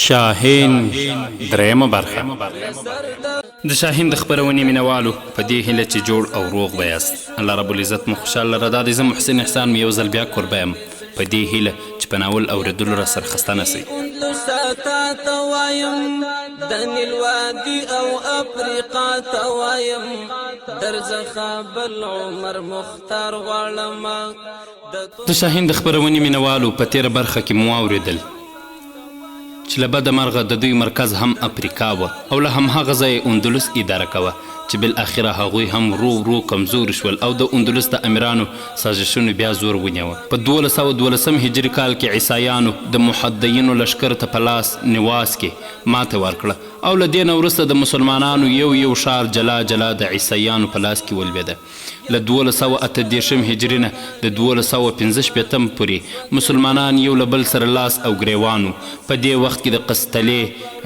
شاهین درېمه برخه. د شاهین د خپرونې مینوالو په دې هیله چې جوړ او روغ به یاست. الله رب العزت مو خوشحاله لره. دا دی زه محسن احسان مې یو ځل بیا کوربه یم په دې هیله چې په ناول اورېدلو را سره خسته نه سئ. د شاهین د خپرونې مینوالو په تېره برخه کې مو واورېدل چې له بده مرغه د دوی مرکز هم افریقا وه او له همهغه ځایه اندلس اداره کوه چې بالاخره هغوی هم ورو کمزوري شول او د اندلس د امیرانو سازشونو بیا زور ونیوه. په 1212 هجري کال کې عیسایانو د محدیینو لشکر ته په لاس نیواز کې ماته ورکړه او له دې نه وروسته د مسلمانانو یو شار جلا د عیسایانو په لاس کې ولوېده. له 1238 هجري نه د 1265 پورې مسلمانان یو له بل سره لاس او ګریوانو. په دې وخت کې د قسطلې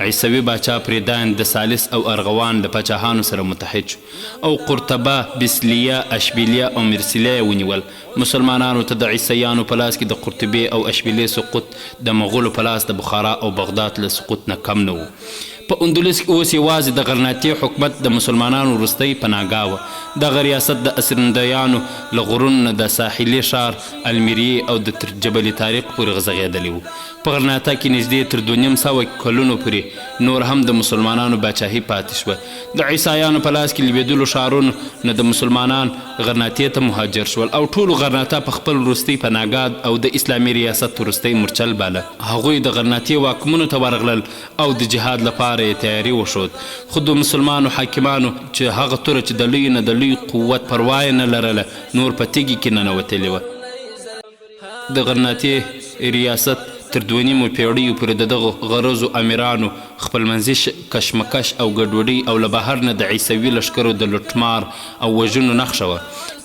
عیسوي باچا پریدان د سالس او ارغوان د پاچاهانو سره متحد شو او قرطبه، بسلیه، اشبیلیه او مرسیلیه ونیول. مسلمانانو ته د عیسیانو په لاس کې د قرطبې او اشبیلیه سقوط د مغولو په لاس د بخارا او بغداد له سقوط نه کم نه و. په اندلس کې اوس یوازې د غرناطې حکومت د مسلمانانو وروستی پناهګاه وه. دغه ریاست د اسرندیانو له غرونو نه د ساحلي ښار المیریې او د جبل طارق پورې غځغېدلی و. په غرناطه کې نږدې تر 200 کلونو پورې نور هم د مسلمانانو باچاهي پاتې شوه. د عیسایانو په لاس کې لوېدلو ښارونو نه د مسلمانان غرناطې ته مهاجر شول او ټولو غرناطه په خپل وروستی پناهګاه او د اسلامي ریاست وروستی مورچل باله. هغوی د غرناطې واکمنو ته ورغلل او د جهاد لپاره یې تیاري وښود. خو د مسلمانو حاکمانو چې هغه توره چې د لوی نه د لوی قوت پروا یې نه لرله نور په تیږې کې ننوتلې وه. د غرناطې ریاست تر 2.5 پیړیو پورې د دغو غرضو امیرانو خپلمنځي کشمکش او ګډوډۍ او له بهر نه د عیسوي لښکرو د لوټمار او وژنو نښه وه.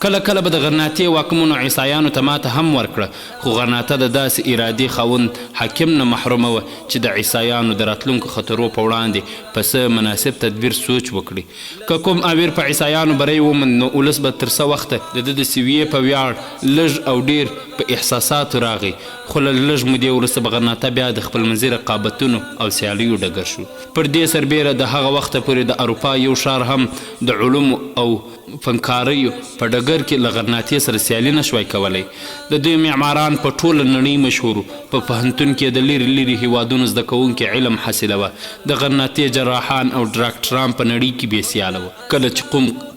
کله به د غرناطې واکمنو عیسایانو ته ماته هم ورکړه خو غرناطه د داسې ارادي خاوند حاکم نه محرومه وه چې د عیسایانو د راتلونکو خطرو په وړاندې په څه مناسب تدبیر سوچ وکړي. که کوم امیر په عیسایانو بری وموند نو ولس به تر څه وخته د سویې په ویاړ لږ او ډیر په احساساتو راغی. خو له لږ مودې وروسته به غرناطه بیا د خپلمنځي رقابتونو او سیالیو ډګر شو. پر دې سربیره د هغه وخته پورې د اروپا یو ښار هم د علومو او فنکاریو په ډګر کې له غرناطې سره سیالي نه شوی کولی. د دوی معماران په ټوله نړۍ مشهور. په پوهنتون کې د لرې هیوادونو زده کوونکي علم حاصله وه. د غرناطې جراحان او ډاکټران په نړۍ کې بې سیاله وه.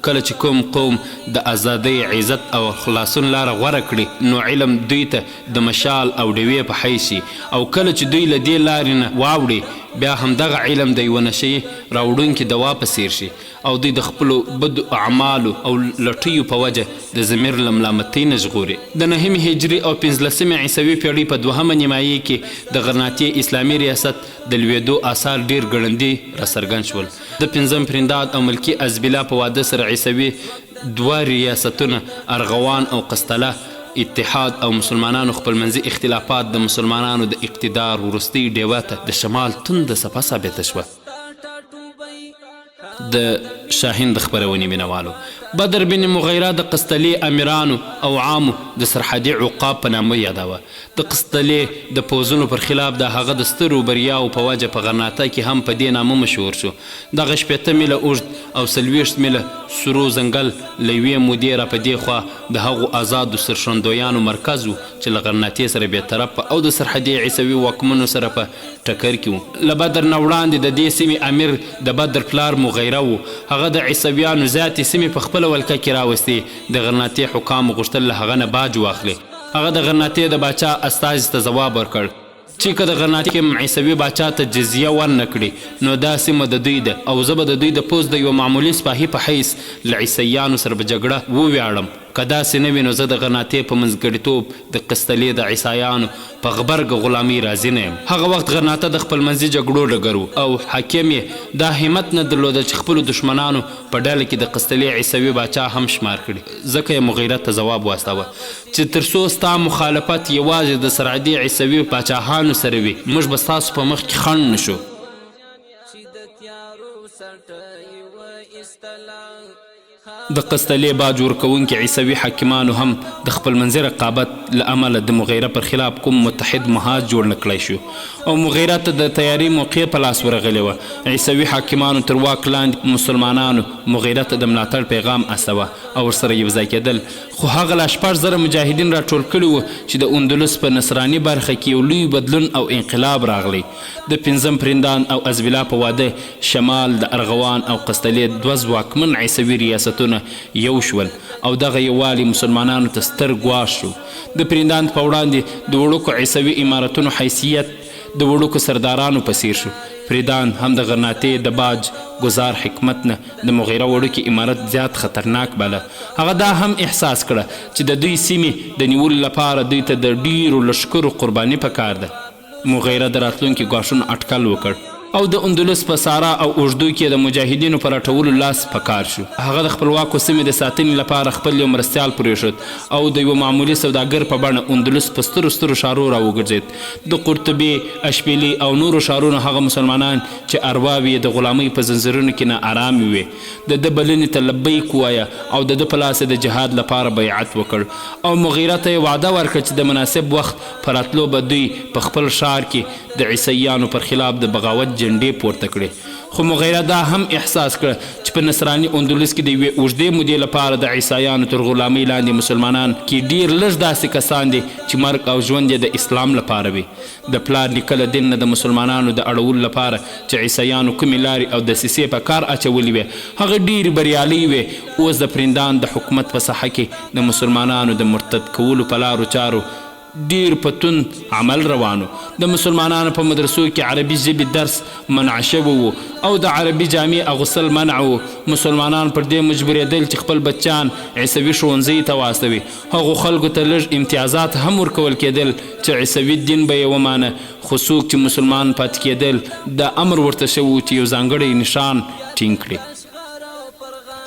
کله چې کوم قوم د ازادۍ، عزت او خلاصون لاره غوره کړي نو علم دوی ته د مشال او ډیوې په حیث شي او کله چې دوی له دې لارې نه واوړي بیا همدغه علم د یوه نشي راوړونکي دوا په څیر شي او دوی د خپلو بدو اعمالو او لټیو په وجه د ضمیر له ملامتۍ نه ژغوري. د 9 هجري او 15 عیسوي پیړۍ په 2مه نیمایي کې د غرناطې اسلامي ریاست د لوېدو آثار ډیر ګړندي راڅرګند شول. د 5 پرنداد او ملکي ازبیلا په واده سره عیسوي 2 ریاستونه ارغوان او قسطله اتحاد او مسلمانانو خپلمنځي اختلافات د مسلمانانو د اقتدار وروستۍ ډیوه ته د شمال تنده څپه ثابته شوه. د شاهین د خپرونې مینوالو بدر بن مغیره د قسطلې امیرانو او عامو د سرحدي عقاب په نامه یادوه. د قسطلې د پوځونو پر خلاف د هغه د سترو بریاو په وجه په غرناطه کې هم په دې نامه مشهور شو. دغه 80 میله اوږد او 40 میله سرو ځنګل له یوې مودې را په دې خوا د هغو آزادو سرښندویانو مرکز و چې له غرناطې سره بېطرفه او د سرحدي عیسوي واکمنو سره په ټکر کې و. له بدر نه وړاندې د دې سیمې امیر د بدر پلار مغیره و. هغه د عیسویانو زیاتې سیمې په خپله ولکه کې راوستې. د غرناطې حکامو غوښتل له هغه نه باج واخلي. هغه د غرناطې د باچا استازي ته ځواب ورکړ چې که د غرناطې عیسوي باچا ته جزیه ورنه کړي نو دا سیمه د دوی ده او زه به د دوی د پوځ د یوه معمولي سپاهي په حیث له عیسیانو سره به جګړه وویاړم. که داسې نه وي نو زه د غرناطې په منځګړیتوب د قسطلې د عیسایانو په غبرګه غلامۍ راضي نه یم. هغه وخت غرناطه د خپلمنځي جګړو ډګر و او حاکم یې دا همت نه درلوده چې خپلو دښمنانو په ډله کې د قسطلې عیسوي باچا هم شمار کړي. ځکه یې مغیره ته ځواب واستاوه چې تر څو ستا مخالفت یوازې د سرحدي عیسوي باچاهانو سره وي موږ به ستاسو په مخ کې خنډ نه شو. د قسطلې باج ورکوونکي عیسوي حاکمانو هم د خپل منځي رقابت له امله د مغیره پر خلاف کوم متحد محاذ جوړ نه کړی شو او مغیره ته د تیاري موقع په لاس ورغلې وه. عیسوي حاکمانو تر واک لاندې مسلمانانو مغیره ته د ملاتړ پیغام استوه او ورسره یوځای کېدل، خو هغه لا 6,000 مجاهدین راټول کړي وو چې د اندلس په نصراني برخه کې یو لوی بدلون او انقلاب راغلی. د 5 پرندان او ازبیلا په واده شمال د ارغوان او قسطلې 2 ځواکمن عیسوي ریاستونه یو شول او دغه یووالي مسلمانانو ته ستر ګواښ شو. د پرندان په وړاندې د وړوکو عیسوي امارتونو حیثیت د وړوکو سردارانو په څیر شو. پریدان هم د غرناطې د باج ګزار حکمت نه د مغیره وړوکي امارت زیات خطرناک باله. هغه دا هم احساس کړه چې د دوی سیمې د نیولو لپاره دوی ته د ډیرو لشکرو قرباني پکار ده. مغیره د راتلونکي ګواښونو اټکل وکړ او د اندلس په سارا او اوږدو کې د مجاهدینو په راټولو لاس پکار شو. هغه د خپلواکو سیمې د ساتنې لپاره خپل یو مرستیال پرېښود او د یوه معمولي سوداګر په بڼه اندلس په سترو شارو راوګرځېد. د قرطبې، اشبیلي او نورو شارونو هغه مسلمانان چې ارواوې د غلامۍ په زنځیرونو کې نه ارامې وې د ده بلنې ته لبیک ووایه او د ده په لاس د جهاد لپاره بیعت وکړ او مغیره ته یې وعده ورکړه چې د مناسب وخت په راتلو به دوی په خپل ښار کې د عیسیانو پر خلاف د بغاوت جنډې پورته کړې. خو مغیره دا هم احساس کړه چې په نصراني اندلس کې د یوې اوږدې مودې لپاره د عیسایانو تر غلامۍ لاندې مسلمانان کې ډیر لږ داسې کسان دي چې مرګ او ژوند یې د اسلام لپاره وي. د پلار لیکله دین نه د مسلمانانو د اړولو لپاره چې عیسایانو کومې لارې او دسیسې په کار اچولې وې هغه ډیرې بریالۍ وې. اوس د پرندان د حکومت په ساحه کې د مسلمانانو د مرتد کولو په لارو چارو ډیر پتون عمل روانو. د مسلمانانو په مدرسو کې عربي ژبې درس منع شوی و او د عربي جامې اغوستل منع و. مسلمانان پر دې مجبورېدل چې خپل بچان عیسوي ښوونځیو ته واستوي. هغو خلکو ته لږ امتیازات هم ورکول کېدل چې عیسوي دین به یې ومانه، خو څوک چې مسلمان پاتې کېدل دا امر ورته شوی و چې یو ځانګړی نشان ټینګ کړي.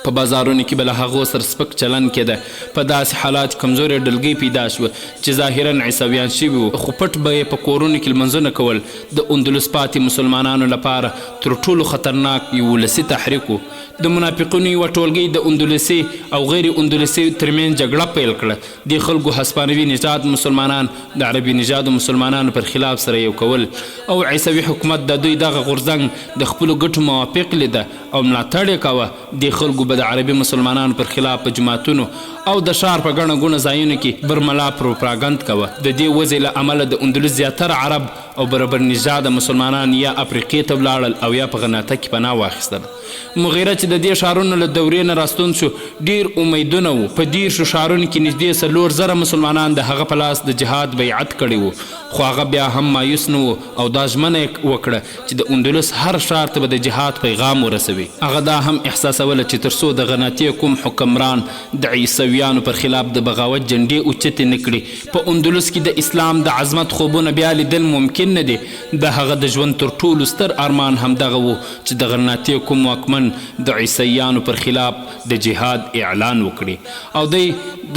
په بازارونو کې به له هغو سره سپک چلن کېده. په داسې حالات کمزورې ډلګۍ پیدا شوه چې ظاهرا عیسویان شوي وو خو پټ به یې په کورونو کې لمنځونه کول. د اندلس پاتې مسلمانانو لپاره تر ټولو خطرناک یو ولسي تحریک و. د منافقینو یوه ټولګۍ د اندلسي او غیر اندلسي ترمنځ جګړه پیل کړه. دې خلکو هسپانوي نژاد مسلمانان د عربي نژادو مسلمانانو پر خلاف سره یو کول او عیسوي حکومت د دوی دغه غورځنګ د خپلو ګټو موافق لیده او ملاتړ یې کاوه. دې خلکو د عربي مسلمانانو پر خلاف په جماعتونو او د ښار په ګڼه ګوڼه ځایونو کې برملا پروپاګند کوه. د دې وضع له امله د اندلس زیاتره عرب او برابر نژاده مسلمانان یا افریقې ته ولاړل او یا په غرناطه کې پناه واخیستل. مغیره چې د دې ښارونو له دورې نه راستون شو ډیر امیدونه وو. په 10 ښارونو کې نږدې 4,000 مسلمانان د هغه په لاس د جهاد بیعت کړی وو. خو هغه بیا هم مایوس نه و او دا ژمنه یې وکړه چې د اندلس هر ښار ته به د جهاد پیغام ورسوي. هغه دا هم احساسوله چې تر څو د غرناطې کوم حکمران د عیسویانو پر خلاف د بغاوت جنډې اوچتې نه کړي په اندلس کې د اسلام د عظمت خوبونه بیا لیدل ممکن نه دي. د هغه د ژوند تر ټولو ستر ارمان همدغه و چې د غرناطې کوم واکمن د عیسیانو پر خلاف د جهاد اعلان وکړي او دی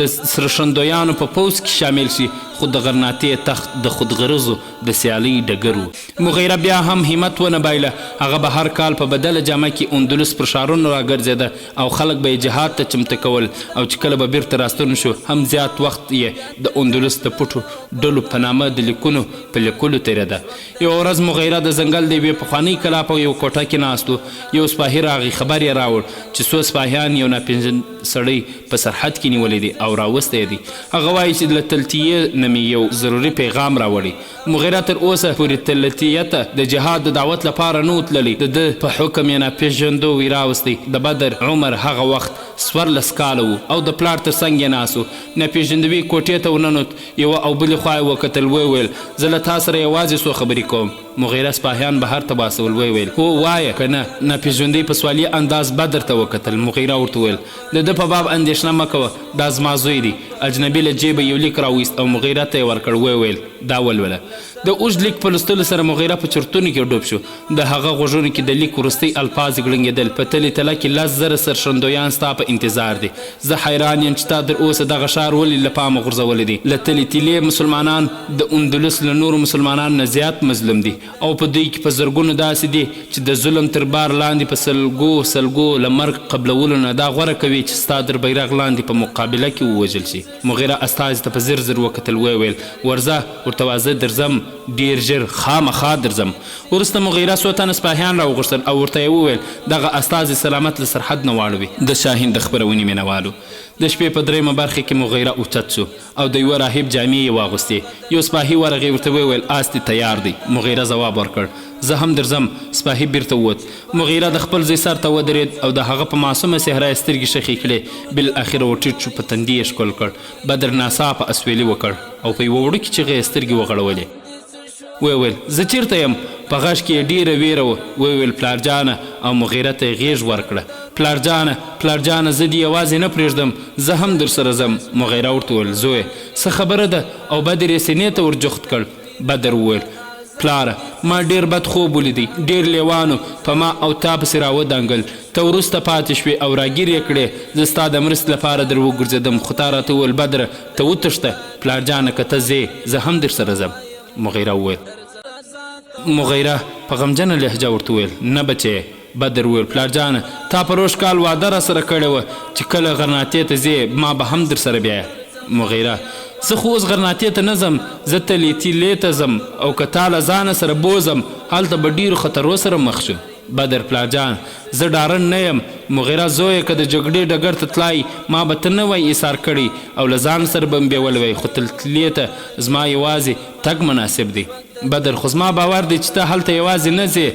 د سرشندویانو په پوځ کې شامل شي. خو د غرناطې تخت د خودغرضو د سیالۍ ډګر و. مغیره بیا هم همت ونه بایله. هغه به هر کال په بدله جامه کې اندلس پر ښارونو راګرځېده او خلک به یې جهاد ته چمته کول او چې کله به بیرته راستون شو هم زیات وخت یې د اندلس د پټو ډلو په نامه د لیکونو په لیکلو تېرېده. یوه ورځ مغیره د ځنګل د یوې پخوانۍ کلا په یو کوټه کې ناست و. یو سپاهي راغی، خبر یې راوړ چې څو سپاهیان یو ناپېژند سړی په سرحد کې نیولی دی او راوستی دی. هغه وایي چې له تلتیې نه مې یو ضروري پیغام راوړی. مغیره تر اوسه پورې تلتیې ته د جهاد د دعوت لپاره نه و تللی. د ده په حکم یې ناپېژندو وی راوستی. د بدر عمر هغه وخت 14 کاله و او د پلار تر څنګ یې ناست و. ناپېژندوي کوټې ته ورننوت. یوه او بلې خوا یې وکتل. ویل زه له تا سره یوازې څو خبرې کوم. مغیره سپاهیان بهر ته باسول. ویل هو وایه که نه. ناپېژندوي په سوالي انداز بدر ته وکتل. مغیره ورته ویل د ده په باب اندېښنه مه کوه، دا زما زوی دی. اجنبي له جیبه یو لیک راویست او مغیره ته یې ورکړ. ویل دا ولوله. د اوږد لیک په لوستلو سره مغیره په چرتونو کې ډوب شو. د هغه غوږونو کې د لیک وروستۍ الفاظ غړنګېدل. په تلې تله کې 10,000 سرښندویان ستا په انتظار دي. زه حیران یم چې تا تر اوسه دغه ښار ولې له پامه غورځولی دی. له تلې تلې مسلمانان د اندلس له نورو مسلمانانو نه زیات مظلوم دي. او په دوی کې په زرګونو داسې دي چې د ظلم تر بار لاندې په سلګو له مرګ قبلولو نه دا غوره کوي چې ستا در بیرغ لاندې په مقابله کې ووژل شي. مغیره استازي ته په زر وکتل، ویل ورځه ورته واځه درځم، ډېر ژر خامخا درځم. وروسته مغیره څو تنه سپاهیان راوغوښتل او ورته یې وویل دغه استازي سلامت له سرحد نه واړوي. د شاهین د خپرونې مینوالو، د شپې په درېیمه برخه کې مغیره اوچت سو او د یوه راهب جامې یې واغوستې. یو سپاهي ورغی، ورته وویل آس دې تیار دی. مغیره ځواب ورکړ زه هم درځم. سپاهي بیرته ووت. مغیره د خپل ځای سر ته ودرېد او د هغه په معصومه صحرا یې سترګې شخې کړې. بالاخره وټیټ شو، په تندي یې ښکل کړ. بدر ناڅاپه اسویلي وکړ او په یوه وړوکې چغې یې سترګې وغړولې. ویل زه چیرته یم؟ په غږ کې یې ډېره ویره وه. ویل پلارجانه، او مغیره ته یې غېږ ورکړه. پلارجانه زه دې یوازې نه پرېږدم، زه هم در سره ځم. مغیره ورته وویل زویه څه خبره ده؟ او بدر یې سینې ته ور جغت کړ. بدر وویل پلاره ما ډېر بد خوب ولیدی، ډېر لیوانو په ما او تا پسې راودانګل، ته وروسته پاتې شوې او راګیر یې کړې. زه ستا د مرستې لپاره در وګرځېدم، خو تا راته وویل بدره ته وتښته. پلارجانه که ته ځې زه هم در سره ځم. مغیره وویل مغیره په غمجنه لهجه ورته وویل نه بچیه. بدر وویل پلارجانه تا په روش کال واده را سره کړې وه چې کله غرناطې ته ځې ما به هم در سره بیایه. مغیره زه خو اوس غرناطې ته نه ځم، زه تلیتیلې ته ځم او که تا له ځانه سره بوځم هلته به ډېرو خطرو سره مخ شو. بدر پلارجان زه ډارن نه یم. مغیره زویه که د جګړې ډګر ته تلای ما به ته نه وای ایثار کړی او له ځان سره به م بیولی وی، خو تلتلې ته زما یوازې تګ مناسب دی. بدر خو زما باور دی چې ته هلته یوازې نه ځې.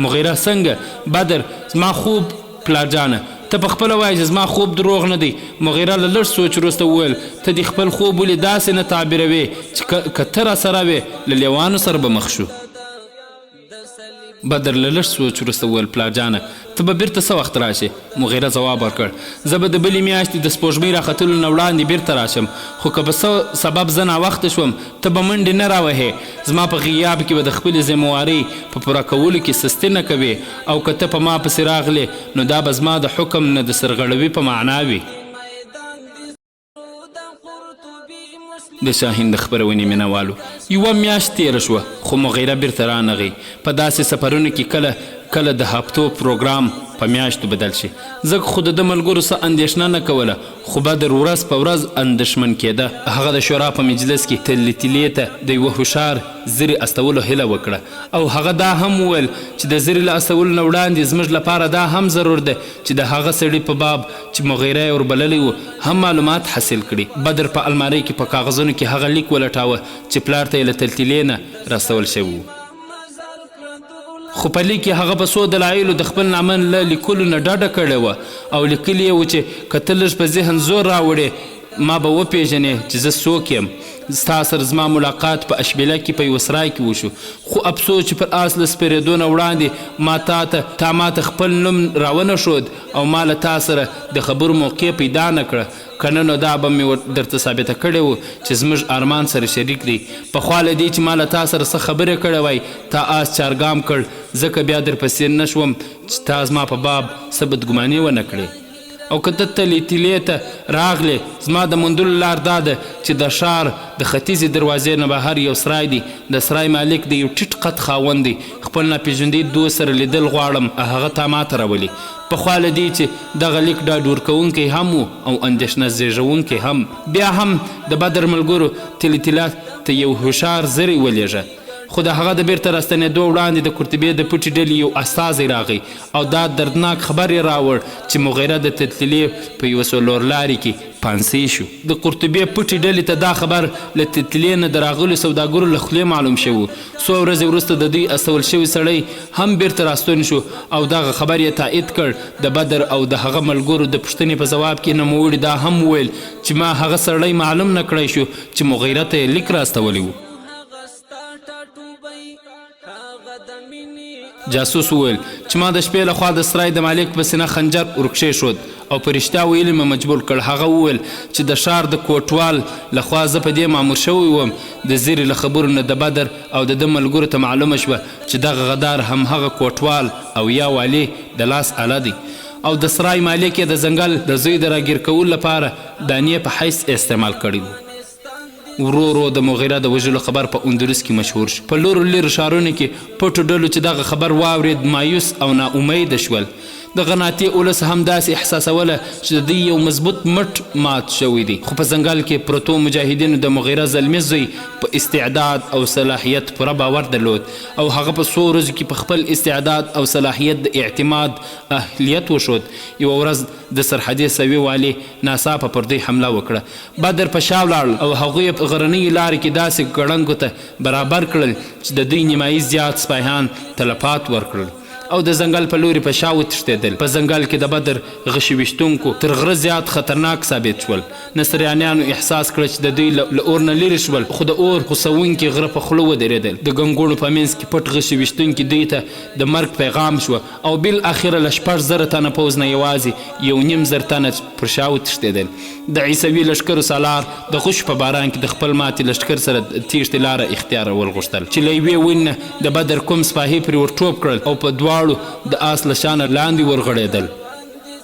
مغیره څنګه؟ بدر زما خوب پلارجانه ته په خپله وایې چې زما خوب دروغ نه دی. مغیره له لږ سوچ وروسته وویل ته دې خپل خوب ولې داسې نه تعبیروې چې که ته راسره وې له لیوانو سره به مخ شو. بدر له لږ سوچ وروسته وویل پلارجانه ته به بیرته څه وخت راشې؟ مغیره ځواب ورکړ زه به د بلې میاشتې د سپوږمۍ راختلو نه وړاندې بیرته راشم، خو که په څه سبب زه ناوخته شوم ته به منډې نه راوهې. زما په غیاب کې به د خپلې ذموارۍ په پوره کولو کې سستي نه کوې، او که ته په ما پسې راغلې نو دا به زما د حکم نه د سرغړوي په معنا وي. د شاهین د خپرونې مینوالو، یوه میاشت تېره شوه خو مغیره بیرته رانغی. په داسې سفرونو کې کله د هفتو پروګرام په میاشتو بدل شي. ځکه خو د ده ملګرو څه اندېښنه نه کوله، خو بدر ورځ په ورځ اندېښمن کېده. هغه د شورا په مجلس کې تلې ته د یوه هوښیار زرې استولو هیله وکړه، او هغه دا هم وویل چې د زرې له استولو نه وړاندې زموږ لپاره دا هم ضرور ده چې د هغه سړي په باب چې مغیره یې وربللی و هم معلومات حاصل کړي. بدر په المارۍ کې په کاغذونو کې هغه لیک ولټاوه چې پلار ته یې له تلتلې نه راستول شوی و. خو په لیک کې هغه په څو دلایلو د خپل نامن له لیکلو نه ډډه کړې وه او لیکلي یې و چې که ته لږ په ذهن زور راوړې ما به وپېژنې چې زه څوک یم. ستا سره زما ملاقات په اشبیله کې په یوه سرای کې وشو، خو افسوس چې پر آس له سپرېدو نه وړاندې تا ماته خپل نوم راونه ښود او ما له تا سره د خبرو موقع پیدا نه کړه. که نه نو دا به مې درته ثابته کړې وه چې زموږ ارمان سره شریک دی. پخوا له دې چې ما له تا سره څه خبرې کړې وای تا آس چارګام کړ، ځکه بیا درپسې نه شوم چې تا زما په باب څه بدګماني ونه کړې. او که ته تلې ته راغلې زما د موندلو لار دا ده چې د ښار د ختیځې دروازې نه بهر یو سرای دی، د سرای مالک د یو ټیټ قد خاوند دی، خپل ناپېژندي دوست سره لیدل غواړم، هغه تا ماته راولي. پخوا له دې چې دغه لیک ډاډ ورکوونکی هم و او اندېښنه زېږوونکی هم. بیا هم د بدر ملګرو تلې ته یو هوښیار زری ولېږه، خو د هغه د بیرته راستنېدو وړاندې د قرطبې د پټې ډلې یو استازی راغی او دا دردناک خبر یې راوړ چې مغیره د تلتلې په یوه څلورلارې کې پانسۍ شو. د قرطبې پټې ډلې ته دا خبر له تلتلې نه د راغلو سوداګرو له خولې معلوم شوی. څو ورځې وروسته د دوی استول شوي سړی هم بیرته راستون شو او دغه خبر یې تایید کړ. د بدر او د هغه ملګرو د پوښتنې په ځواب کې نوموړي دا هم وویل چې ما هغه سړی معلوم نه کړی شو چې مغیره ته یې لیک راستولی و. جاسوس وویل چې ما د شپې لخوا د سرای د مالک په سینه خنجر ورکښېښود او په رښتیا ویلي مې مجبور کړ. هغه وویل چې د ښار د کوټوال لخوا زه په دې مامور شوی وم. د زیري له خبرو نه د بدر او د ده ملګرو ته معلومه شوه چې دغه غدار همهغه کوټوال او یا والي د لاس آله دی او د سرای مالک یې د ځنګل د زوی د راګیر کولو لپاره دانې په حیث استعمال کړی و. ورو ورو د مغیره د وژلو خبر په اندلس کې مشهور شو. په لورو لیرو ښارونو کې پټو ډلو چې دغه خبر واورېد مایوس او ناامیده شول. د غناطي اولس هم داسې احساسوله چې د دوی یو مضبوط مټ مات شوی دی. خو په ځنګل کې پرتو مجاهدینو د مغیره زلمي زوی په استعداد او صلاحیت پوره باور درلود او هغه په څو ورځو کې په خپل استعداد او صلاحیت د اعتماد اهلیت وښود. یوه ورځ د سرحدي سوي والي ناڅاپه پر دوی حمله وکړه. بدر په شا ولاړل او هغوی په غرنیو لارې کې داسې ګړنګو ته برابر کړل چې د دوی نیمایي زیات سپاهیان تلفات ورکړل او د ځنګل په لوري په شا وتښتېدل. په ځنګل کې د بدر غشي ویشتونکو تر غره زیات خطرناک ثابت شول. نصریانیانو احساس کړه چې د دوی له اور نه لرې شول، خو د اور خوڅوونکي غره په خوله ودرېدل. د ګنګوڼو په منځ کې پټ غشي ویشتونکي دوی ته د مرګ پیغام شوه او بالاخره له 6,000 تنه پوځ نه یوازې 1,500 تنه پر شا وتښتېدل. د عیسوي لښکرو سالار د غشو په باران کې د خپل ماتې لښکر سره د تیښتې لاره اختیار وغوښتل چې له یوې ونې نه د بدر کوم سپاهي پرې ور ټوپ کړل او په دواړو د آس له شانه لاندې ورغړېدل.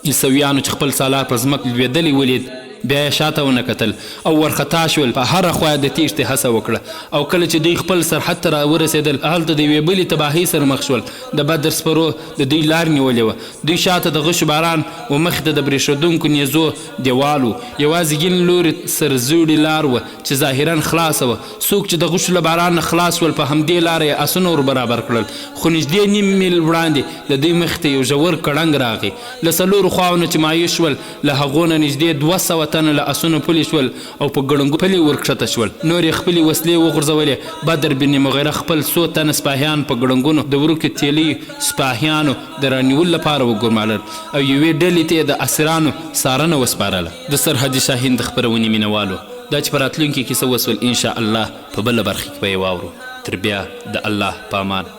عیسویانو چې خپل سالار په ځمکه لوېدلی ولید بیا یې شاته ونه کتل او ورخطا شول. په هره خوا د تیښتې هڅه وکړه او کله چې دوی خپل سرحد ته راورسېدل هلته د یوې بلې تباهۍ سره مخ شول. د بدر سپرو د دوی لار نیولې وه. دوی شاته د غشو باران و مخې ته د برېښېدونکو نیزو دیوال و. یوازې ګیل لورې سرزوړې لار وه چې ظاهرا خلاصه وه. څوک چې د غشو له باران نه خلاص ول په همدې لاره یې آسونه ور برابر کړل. خو نږدې نیم میل وړاندې د دوی مخې ته یو ژور کړنګ راغی. له څلورو خواونو چې مایوس شول له هغو نه نږدې 200 تنه له آسونو پلي شول او په ګړنګو پلي ورکښته شول. نور یې خپلې وسلې وغورځولې. بدر بن مغیره خپل 100 تنه سپاهیان په ګړنګونو د ورکو تیلي سپاهیانو د رانیولو لپاره وګرمالل او یوې ډلې ته یې د اسیرانو څارنه وسپارله. د سرحدي شاهین د خپرونې مینوالو دا چې په راتلونکي کیسه وسول انشاءالله په بله برخه کې به یې واورو. تر بیا د الله په امان.